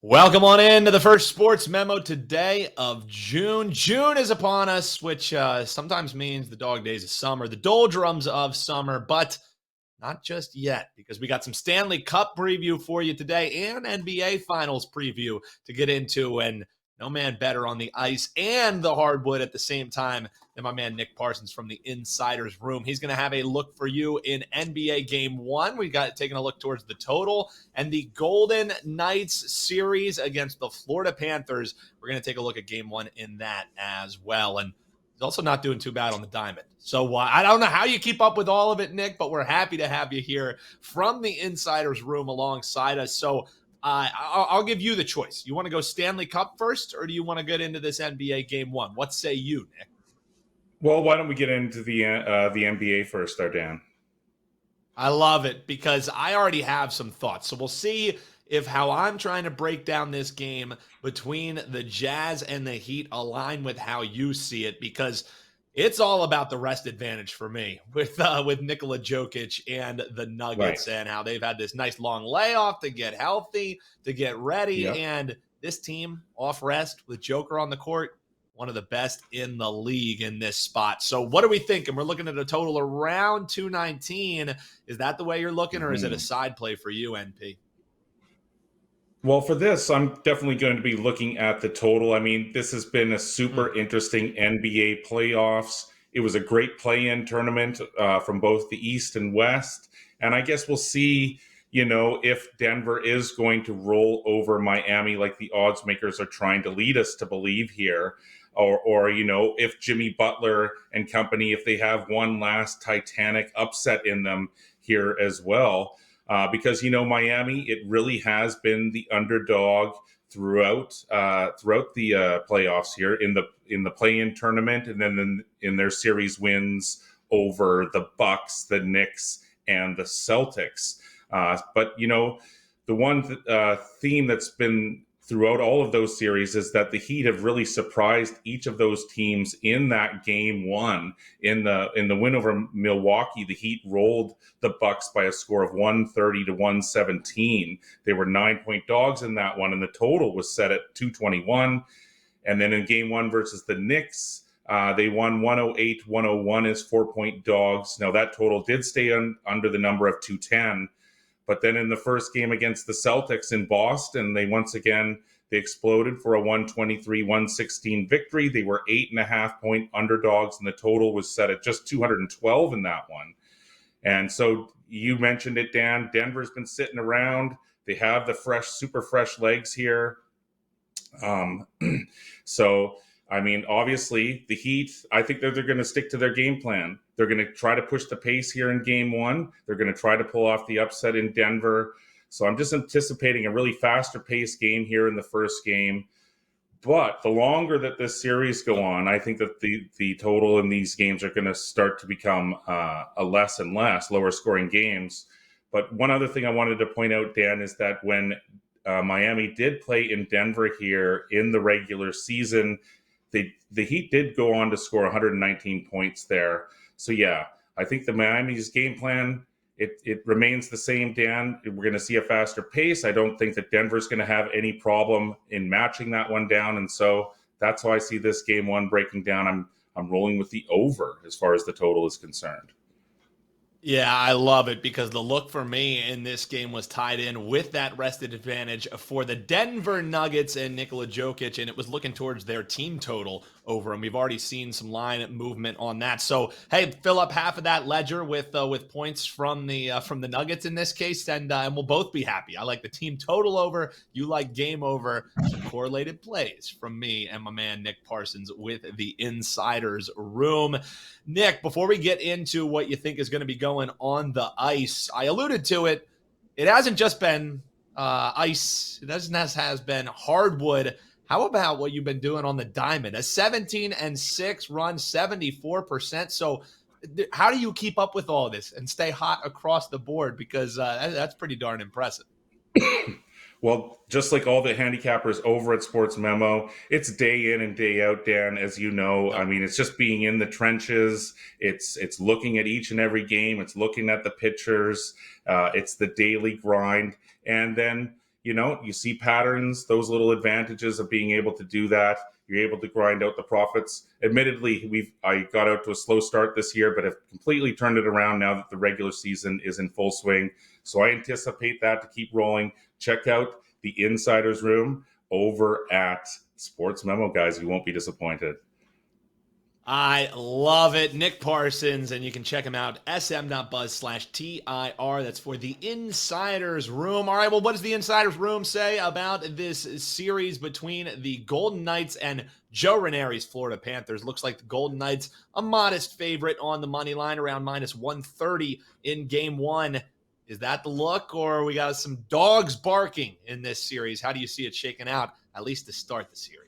Welcome on in to the first Sports Memo Today of June. June is upon us, which sometimes means the dog days of summer, the doldrums of summer, but not just yet, because we got some Stanley Cup preview for you today and NBA Finals preview to get into, and no man better on the ice and the hardwood at the same time than my man Nick Parsons from the Insider's Room. He's going to have a look for you in NBA Game 1. We got taking a look towards the total and the Golden Knights series against the Florida Panthers. We're going to take a look at Game 1 in that as well. And he's also not doing too bad on the diamond. So I don't know how you keep up with all of it, Nick, but we're happy to have you here from the Insider's Room alongside us. So I'll give you the choice. You want to go Stanley Cup first, or do you want to get into this NBA Game 1? What say you, Nick? Well, why don't we get into the NBA first, there, Dan? I love it because I already have some thoughts. So we'll see if how I'm trying to break down this game between the Jazz and the Heat align with how you see it, because it's all about the rest advantage for me with Nikola Jokic and the Nuggets, Right. and how they've had this nice long layoff to get healthy, to get ready. Yep. And this team off rest with Joker on the court, one of the best in the league in this spot. So what are we thinking? We're looking at a total around 219. Is that the way you're looking, or is it a side play for you, NP? Well, for this, I'm definitely going to be looking at the total. I mean, this has been a super interesting NBA playoffs. It was a great play-in tournament from both the East and West. And I guess we'll see, if Denver is going to roll over Miami like the odds makers are trying to lead us to believe here. Or if Jimmy Butler and company, if they have one last Titanic upset in them here as well. Because Miami, it really has been the underdog throughout the playoffs here in the play-in tournament, and then in their series wins over the Bucks, the Knicks, and the Celtics. But the one theme that's been throughout all of those series is that the Heat have really surprised each of those teams in that game one. In the win over Milwaukee, the Heat rolled the Bucks by a score of 130 to 117. They were 9-point dogs in that one, and the total was set at 221. And then in game one versus the Knicks, they won 108-101 as 4-point dogs. Now that total did stay under the number of 210. But then in the first game against the Celtics in Boston, they exploded for a 123-116 victory. They were 8.5-point underdogs, and the total was set at just 212 in that one. And so you mentioned it, Dan. Denver's been sitting around. They have the super fresh legs here. So, I mean, obviously, the Heat, I think they're going to stick to their game plan. They're going to try to push the pace here in game one. They're going to try to pull off the upset in Denver. So I'm just anticipating a really faster paced game here in the first game. But the longer that this series go on, I think that the total in these games are going to start to become a less and less lower scoring games. But one other thing I wanted to point out, Dan, is that when Miami did play in Denver here in the regular season, the Heat did go on to score 119 points there. So, yeah, I think the Miami's game plan, it remains the same, Dan. We're going to see a faster pace. I don't think that Denver's going to have any problem in matching that one down. And so that's how I see this game one breaking down. I'm rolling with the over as far as the total is concerned. Yeah, I love it because the look for me in this game was tied in with that rested advantage for the Denver Nuggets and Nikola Jokic, and it was looking towards their team total over them. We've already seen some line movement on that. So, hey, fill up half of that ledger with points from the Nuggets in this case, and we'll both be happy. I like the team total over. You like game over. Some correlated plays from me and my man Nick Parsons with the Insider's Room. Nick, before we get into what you think is going to be going on the ice, I alluded to it. It hasn't just been ice. It has been hardwood. How about what you've been doing on the diamond? A 17-6 run, 74%. So how do you keep up with all this and stay hot across the board? Because that's pretty darn impressive. Well, just like all the handicappers over at SportsMemo, it's day in and day out, Dan, as you know. Yep. I mean, it's just being in the trenches. It's looking at each and every game. It's looking at the pitchers. It's the daily grind. And then, you see patterns, those little advantages of being able to do that. You're able to grind out the profits. Admittedly, I got out to a slow start this year, but have completely turned it around now that the regular season is in full swing. So I anticipate that to keep rolling. Check out the Insider's Room over at Sports Memo, guys. You won't be disappointed. I love it. Nick Parsons, and you can check him out, sm.buzz/TIR. That's for the Insider's Room. All right, well, what does the Insider's Room say about this series between the Golden Knights and Joe Ranieri's Florida Panthers? Looks like the Golden Knights, a modest favorite on the money line, around minus 130 in game one. Is that the look, or we got some dogs barking in this series? How do you see it shaking out, at least to start the series?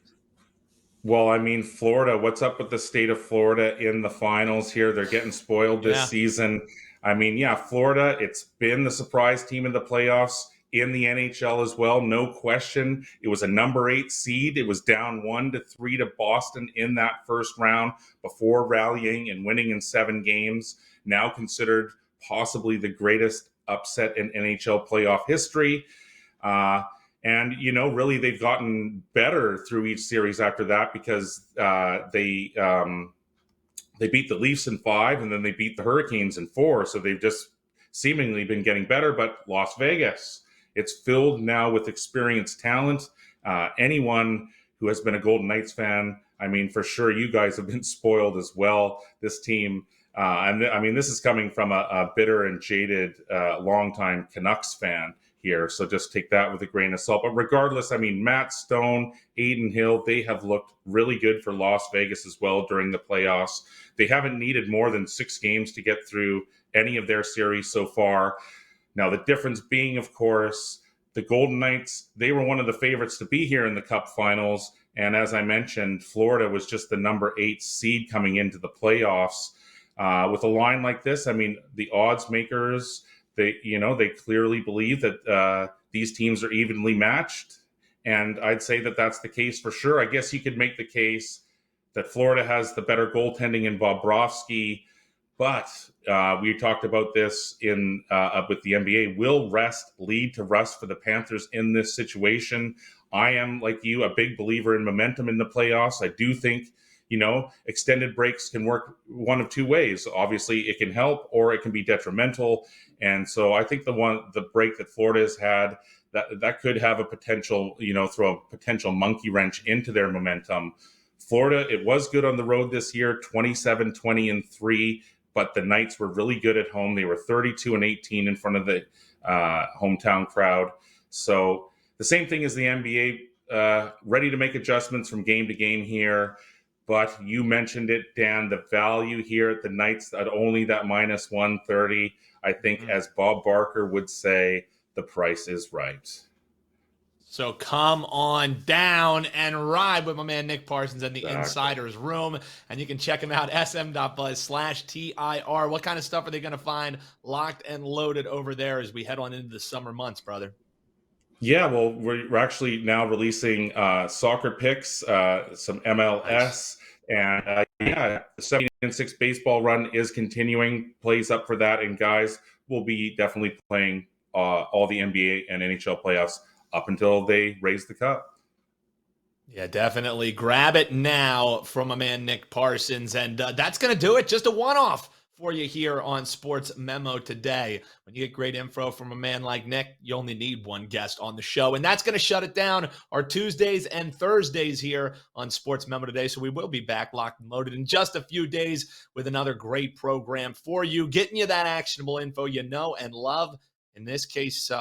Well, I mean, Florida, what's up with the state of Florida in the finals here? They're getting spoiled this season. I mean, yeah, Florida, it's been the surprise team in the playoffs in the NHL as well. No question. It was a number 8 seed. It was down 1-3 to Boston in that first round before rallying and winning in 7 games. Now considered possibly the greatest upset in NHL playoff history. And, really they've gotten better through each series after that because they beat the Leafs in 5 and then they beat the Hurricanes in 4. So they've just seemingly been getting better. But Las Vegas, it's filled now with experienced talent. Anyone who has been a Golden Knights fan, I mean, for sure, you guys have been spoiled as well. This team, this is coming from a bitter and jaded longtime Canucks fan here. So just take that with a grain of salt. But regardless, I mean, Matt Stone, Aiden Hill, they have looked really good for Las Vegas as well during the playoffs. They haven't needed more than 6 games to get through any of their series so far. Now, the difference being, of course, the Golden Knights, they were one of the favorites to be here in the Cup Finals. And as I mentioned, Florida was just the number 8 seed coming into the playoffs. With a line like this, I mean, the odds makers, they clearly believe that these teams are evenly matched. And I'd say that that's the case for sure. I guess you could make the case that Florida has the better goaltending in Bobrovsky, but we talked about this with the NBA. Will rest lead to rust for the Panthers in this situation? I am, like you, a big believer in momentum in the playoffs. I do think extended breaks can work one of 2 ways. Obviously, it can help or it can be detrimental. And so I think the break that Florida has had, that could have a potential, throw a potential monkey wrench into their momentum. Florida, it was good on the road this year, 27-20-3, but the Knights were really good at home. They were 32-18 in front of the hometown crowd. So the same thing as the NBA, ready to make adjustments from game to game here. But you mentioned it, Dan, the value here at the Knights at only that minus 130. I think, as Bob Barker would say, the price is right. So come on down and ride with my man Nick Parsons in the Insider's Room. And you can check him out, sm.buzz/TIR. What kind of stuff are they going to find locked and loaded over there as we head on into the summer months, brother? Yeah, well, we're actually now releasing soccer picks, some MLS, nice. And the 7-6 baseball run is continuing. Plays up for that, and guys will be definitely playing all the NBA and NHL playoffs up until they raise the cup. Yeah, definitely. Grab it now from my man Nick Parsons, and that's going to do it. Just a one-off for you here on Sports Memo Today. When you get great info from a man like Nick, you only need one guest on the show, and that's going to shut it down our Tuesdays and Thursdays here on Sports Memo Today. So we will be back locked and loaded in just a few days with another great program for you, getting you that actionable info you know and love. In this case,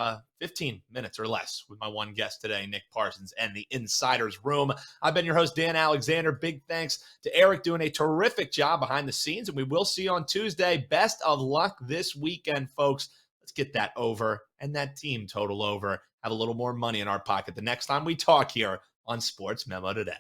15 minutes or less with my one guest today, Nick Parsons and the Insider's Room. I've been your host, Dan Alexander. Big thanks to Eric doing a terrific job behind the scenes, and we will see you on Tuesday. Best of luck this weekend, folks. Let's get that over and that team total over. Have a little more money in our pocket the next time we talk here on Sports Memo Today.